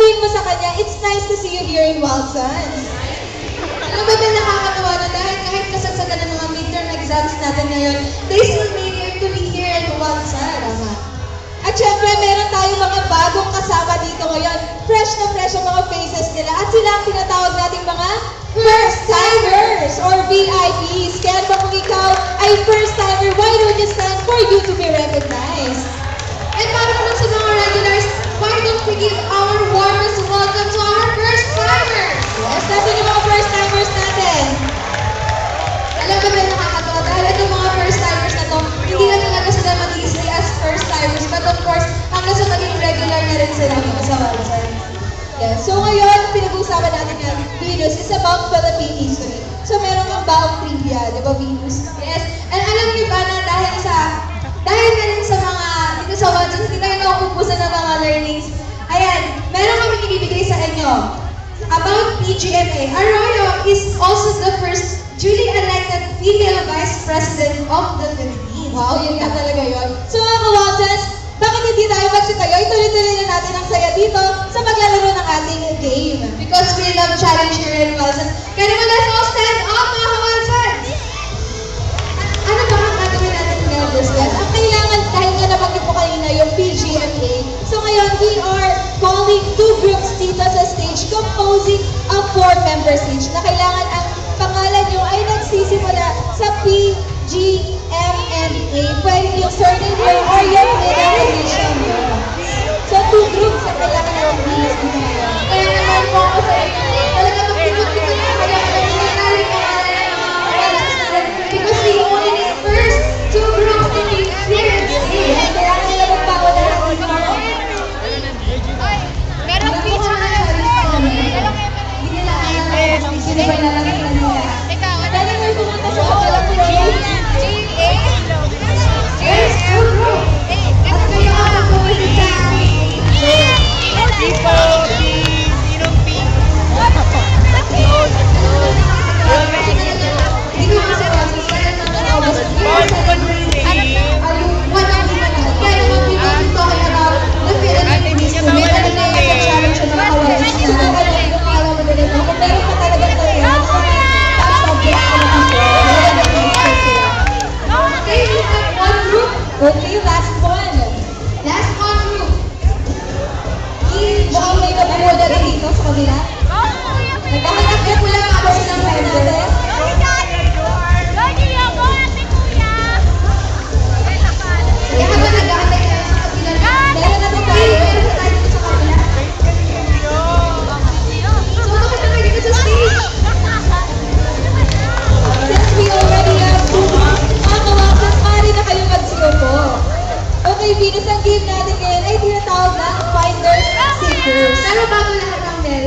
sasabihin mo sa kanya, it's nice to see you here in Wild Suns. Alam mo ba nakakatawa na dahil kahit kasagsagan ng mga midterm exams natin ngayon, they still made it to be here in Wild Suns. At syempre, meron tayong mga bagong kasama dito ngayon. Fresh na fresh ang mga faces nila. At sila ang tinatawag nating mga first-timers or VIPs. Kaya ba kung ikaw ay first-timer, why don't you stand for you to be recognized? And para naman sa mga regulars, why don't we give our warmest welcome to our first-timers? Yes, natin yung mga first-timers natin. Alam ba ba nakakatawa? Dahil itong mga first-timers na to, hindi na talaga sila mag-i-stay as first-timers. But of course, hanggang sa maging regular na rin sila sa Walter. Yes. So ngayon, pinag-uusapan natin yung Venus is about Philippine history. So meron ng baong trivia, di ba Venus? Yes. And alam niyo ba na dahil na rin sa mga, dito sa Walter, hindi tayo nauubusan ng mga learnings. Ayan, meron kami ibibigay sa inyo about PGMA. Arroyo is also the first duly elected female Vice President of the Philippines. Wow, yun nga talaga yun. So mga ka-Waltons, bakit hindi tayo magsitayo? Ituloy-tuloy na natin ang saya dito sa maglalaro ng ating game. Because we love challenge here in Waltons. Kaya naman, let's all stand up mga ka-Waltons! Ano ba ang gagawin natin ngayon this class? Ang kailangan, dahil nga nabanggit po kanina yung PGMA. So ngayon, we are calling two groups dito sa stage, composing a 4-member stage na kailangan ang pangalan nyo ay nagsisimula sa PGMNA. Pwede yung surname nyo or yung middle initial nyo. So, two groups ang kailangan natin bilis dito ngayon. Kaya naman po ako sa inyo, talaga magpipot-pipot na kayo ng sinagaling pangalan ng mga pangalan natin because we only need first two groups to be here in the stage. Kailangan nila magpauna natin dito. Merong picture na lang. Hindi nila alam kung sino ba ilalagay kanila. Dahil may pumunta sa kapalang po. G.A. Yes, two groups. At kayo ang magpapalita sa amin. Hindi ko kasi kasi kaya naman ako sa one of the kaya naman people who talking about the Philippines history. Meron na yung challenge na mga awareness na kaya yung alam mo din ito. Kung meron pa talaga tayo sa top subject na natin. Okay, we have one group. Okay, last one. Last one group. Mukhang may nabuoda rin dito sa kabila. Nagkahanap na pula mga ako silang time natin. Kaya habang nag-aantay ka sa kabila, dahil natin tayo, meron sa tayo dito sa kabila. So, bakit na kayo dito sa stage? Since we already have two groups, mga kawakas, maaari na kayo magsiupo. Okay, Venus, ang game natin ngayon ay tinatawag na Finders Seekers. Pero bago lahat ng Mel,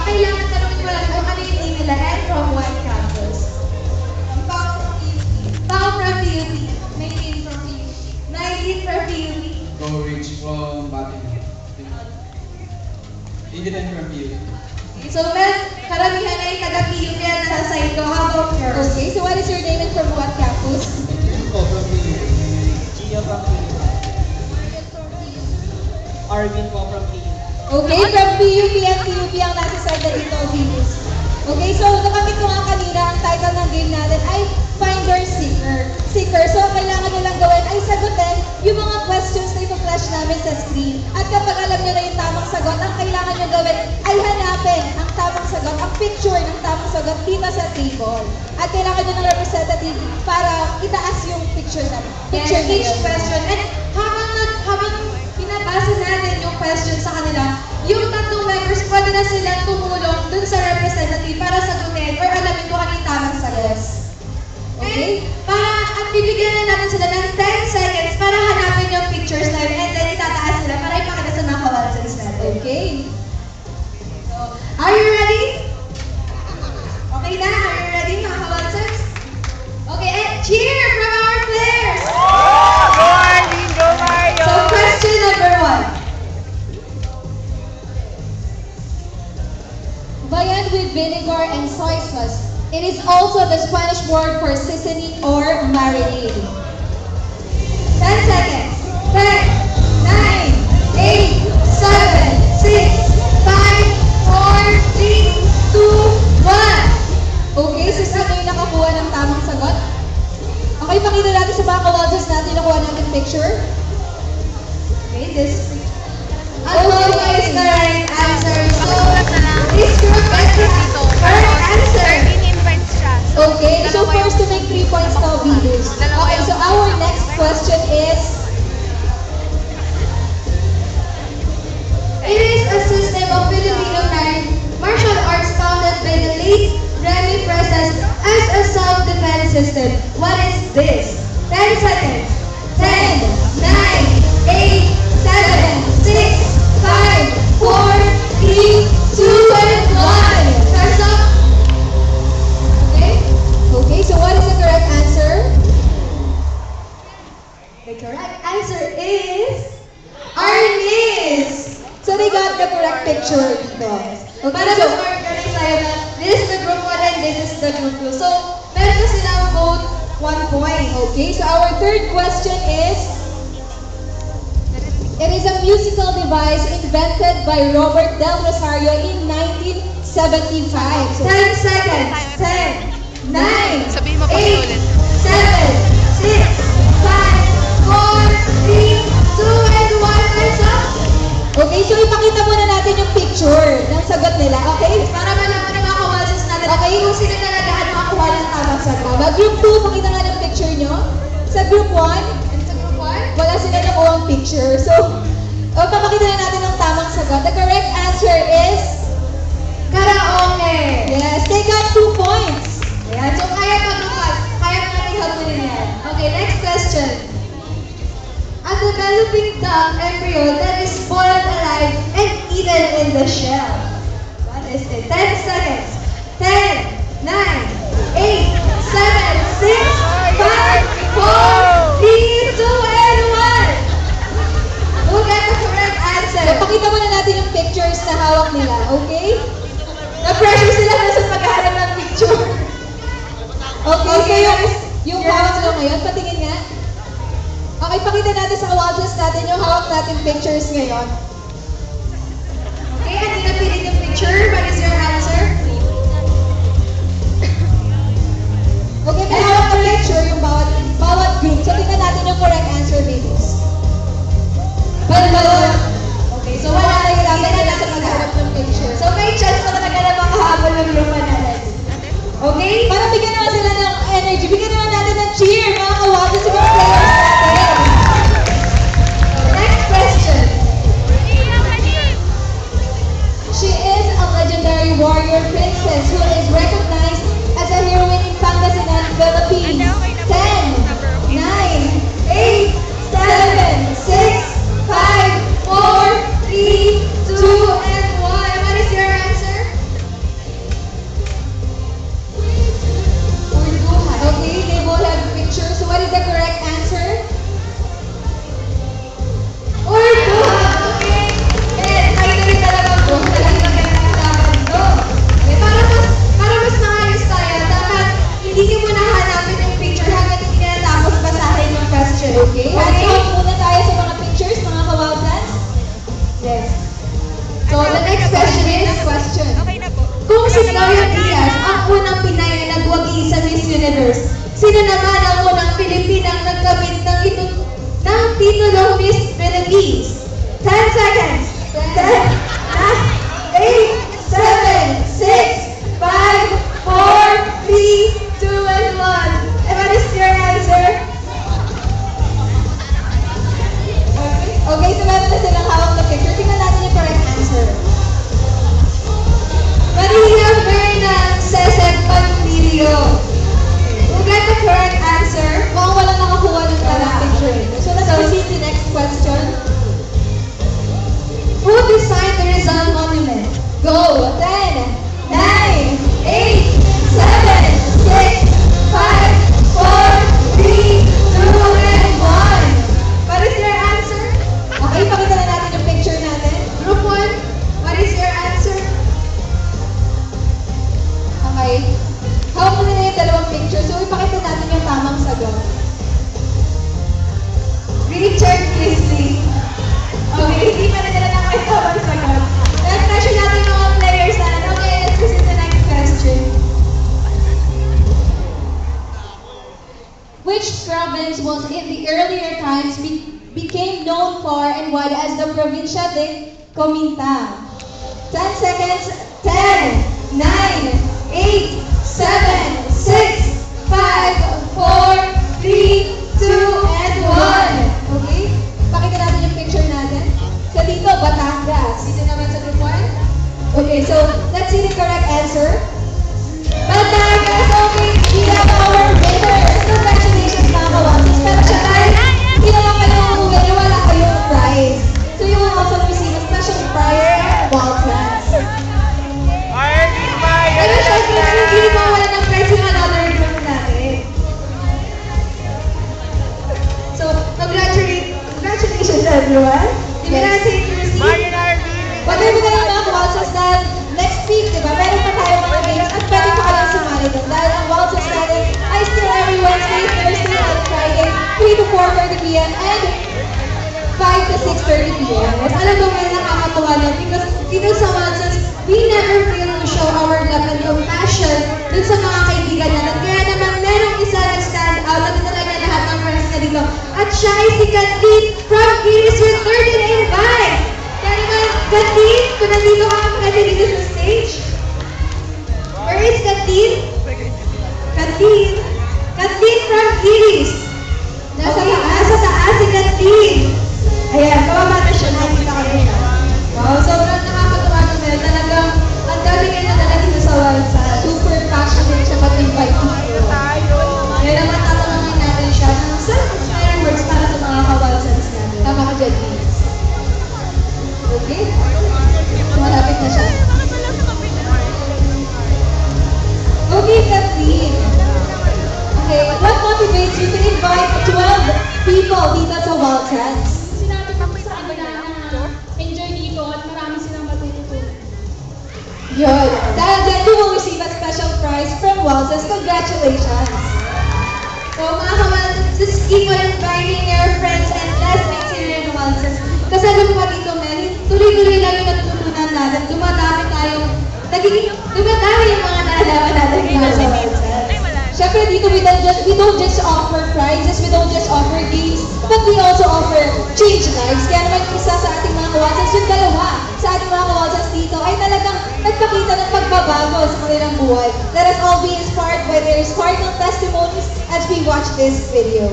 kailangan tanongin mo lang kung ano yung name nila and from what campus. Pao from PUP. Maylene from PUP. Maylene from PUP. Go Rich from Batin. Ingrid from PUP. So, Mel, karamihan ay taga-PUP yan nasa side ko. How about yours? Okay, so what is your name and from what campus? Go from PUP. Gia from PUP. Arvin po from PUP. Okay, from PUP and PUP ang nasa side na dito, Venus. Okay, so nakamit ko nga kanina, ang title ng game natin ay Finder Seeker. So, ang kailangan nyo lang gawin ay sagutin yung mga questions na ipa-flash namin sa screen. At kapag alam nyo na yung tamang sagot, ang kailangan nyo gawin ay hanapin ang tamang sagot, ang picture ng tamang sagot dito sa table. At kailangan nyo ng representative para itaas yung picture na. Picture Yes, each na yun. question. And habang pinabasa natin yung question sa kanila, yung tatlong members, pwede na silang tumulong dun sa representative para sagutin or alamin kung ano yung tamang sagot. Okay? At bibigyan na natin sila ng 10 seconds para hanapin yung pictures na yun and then itataas sila para ipakita sa mga kawansons natin. Okay. So, are you ready? Okay na? Are you ready mga kawansons? Okay, and cheer from our players! So, question number 1. Viand with vinegar and soy sauce. It is also the Spanish word for seasoning or marinade. 10 seconds. 10, 9, 8, 7, 6, 5, Okay, pakita natin sa mga kawalsers natin, nakuha natin picture. Okay, this. At all guys, the right answer. So, this group gets the correct answer. 13 invites siya. Okay, so first to make 3 points now, Venus. Okay, so our next question is, It is a system of Filipino martial arts founded by the late Remy Presas as a self-defense system. What is this? 10 seconds. 10, 9, 8, 7, 6, 5, 4, 3, 2, and 1. Time's up. okay? Okay, so what is the correct answer? The correct answer is Arnis. So they got the correct picture dito. Okay, Para so, mas ma-organize tayo na this is the group 1 and this is the group 2. So, meron na silang both 1 point. okay, so our third question is, it is a musical device invented by Robert Del Rosario in 1975. So, 10 seconds. 10, 9, 8, 7, 6, 5, 4, 3, 2, Sabihin mo pa ulit. and 1. Time's up. okay, so ipakita muna natin yung picture ng sagot nila, okay? Para malaman ng mga kawalsers natin Okay. kung sino talaga ang makakuha ng tamang sagot. Group 2, pakita nga ng picture nyo. Sa group 1, And sa group 1, wala sila nakuha ang picture. So, papakita na natin ang tamang sagot. The correct answer is, karaoke. yes, they got 2 points. Ayan, so kaya paglupat. Kaya natin habulin yan. Okay, next question. A developing duck embryo that is born alive and eaten in the shell. What is it? 10 seconds. 10, 9, 8, 7, 6, 5, 4, 3, 2, and 1. Who got the correct answer? So, pakita muna natin yung pictures na hawak nila, okay? Na-pressure sila na sa paghahanap ng picture. Okay, so yung hawak nyo ngayon, patingin nga. Okay, pakita natin sa kawalsers natin yung hawak natin pictures ngayon. Okay, hindi na pilit yung picture. What is your answer? Okay, may hawak na picture yung bawat group. So, tingnan natin yung correct answer, babies. Okay, so wala na yung Hindi na natin maghanap ng picture. So may chance na talaga na makahabol ng grupo natin. Okay? Para bigyan naman sila ng energy, bigyan naman natin ng cheer, mga kawalsers sa mga players natin. Next question. She is a legendary warrior princess who is recognized as a heroine in Pangasinan, Philippines. 10, 9, 8, 7, 6, 5, 4, 3, 2, and 1. What is your answer? okay, they both have pictures. So what is the correct answer? Urdu! Okay. Yes, ay rin talaga po. Talagang magandang usapan to. Okay, para mas maayos tayo, dapat hindi niyo muna hanapin yung picture hanggang hindi na natapos basahin yung question. Okay, hands-off muna tayo sa mga pictures, mga kawalsers. Yes. So, the next question is, Okay na po. kung si Gloria Diaz ang unang Pinay na nagwagi sa Miss Universe, sino naman ang unang Pilipinang nagkamit ng titulong Miss Philippines? 10 seconds. 10, 9, 8, 7, 6, 5, 4, 3, 2, and 1. And what is your answer? Okay, so meron na silang hawak na picture. Tingnan natin yung correct answer. Maria Fernand Cesar Pantilio. Who got the correct answer? Mukhang walang nakakuha ng tamang picture. So let's proceed to the next question. province was in the earlier times became known far and wide as the Provincia de Comintang. 10 seconds. 10, 9, 8, 7, 6, 5, 4, 3, 2, and 1. Okay? Pakita natin yung picture natin. So dito, Batangas. Dito naman sa group 1. Okay, so let's see the correct answer. Batangas! Okay, we have our winner. Congratulations mga kawasis. Pero siya dahil hindi naman kayo umuwi na wala kayong prize. So you will also receive a special prize from Waltons. Pero syempre, hindi mo wala ng prize yung another group natin. So, congratulations everyone. Hindi na natin receive. Whatever na yung mga Waltons dahil next week, di ba? Meron pa tayo mga games at pwede pa kayong sumali doon. Dahil ang Waltons natin ay still every Wednesday, Thursday, and Friday, 3 to 4:30 p.m. and 5 to 6:30 p.m. At alam mo, may nakakatuwa na because dito sa Waltons, we never fail to show our love and compassion dun sa mga kaibigan natin. Kaya naman, merong isa nag-stand out at talaga lahat ng friends na dito. At siya ay si Kathleen from Giris with 13 invites. Kaya naman, Kathleen, kung nandito ka, pwede dito sa stage. Where is Kathleen? Kathleen? Kathleen from Giris. Nasa taas si Kathleen. Ayan, bababa na siya. Nakikita ka rin siya. Wow, sobrang nakakatuwa naman. Talagang, ang dami niya na dala dito sa Walsa. Super passionate siya mag-invite dito. Kaya naman tatanungin natin siya ng self-inspiring words para sa mga kawalsans natin. Tama ka dyan, please. Okay? Malapit na siya. Okay, Kathleen. Okay, what motivates you to invite 12 people dito sa Walsans? Sinabi ko sa kanila na enjoy dito at marami silang matututunan. Yun. Dahil dyan, you will receive a special prize from Walsans. Congratulations! So, mga kamalsans, just keep on inviting your friends and classmates here in Walsans. Kasi alam mo dito, Mel, tuloy-tuloy lang yung natutunan natin. Dumadami yung mga nalaman natin dito sa Walsans. Siyempre dito, we don't just offer prizes, we don't just offer games, but we also offer change lives. Kaya naman yung isa sa ating mga kawansans, yung dalawa sa ating mga kawansans dito ay talagang nagpakita ng pagbabago sa kanilang buhay. Let us all be inspired by their sparkling testimonies as we watch this video.